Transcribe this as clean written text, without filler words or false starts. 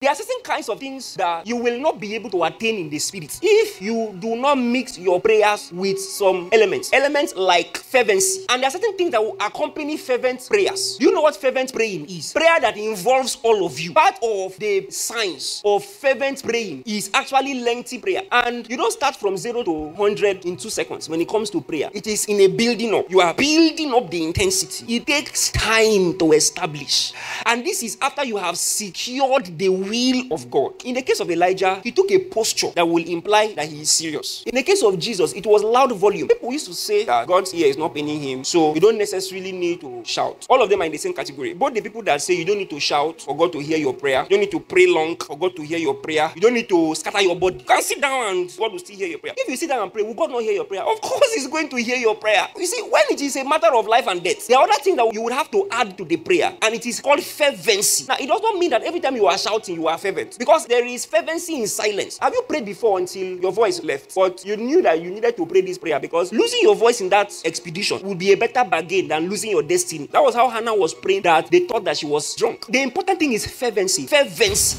There are certain kinds of things that you will not be able to attain in the spirit if you do not mix your prayers with some elements like fervency. And there are certain things that will accompany fervent prayers. Do you know what fervent praying is? Prayer that involves all of you. Part of the science of fervent praying is actually lengthy prayer. And you don't start from 0 to 100 in 2 seconds when it comes to prayer. It is in a building up. You are building up the intensity. It takes time to establish. And this is after you have secured the will of God. In the case of Elijah, he took a posture that will imply that he is serious. In the case of Jesus, it was loud volume. People used to say that God's ear is not paining him, so you don't necessarily need to shout. All of them are in the same category. Both the people that say you don't need to shout for God to hear your prayer, you don't need to pray long for God to hear your prayer, you don't need to scatter your body. You can sit down and God will still hear your prayer. If you sit down and pray, will God not hear your prayer? Of course he's going to hear your prayer. You see, when it is a matter of life and death, there are other things that you would have to add to the prayer, and it is called fervency. Now, it does not mean that every time you are shouting, you are fervent, because there is fervency in silence. Have you prayed before until your voice left, but you knew that you needed to pray this prayer because losing your voice in that expedition would be a better bargain than losing your destiny? That was how Hannah was praying, that they thought that she was drunk. The important thing is fervency. Fervency.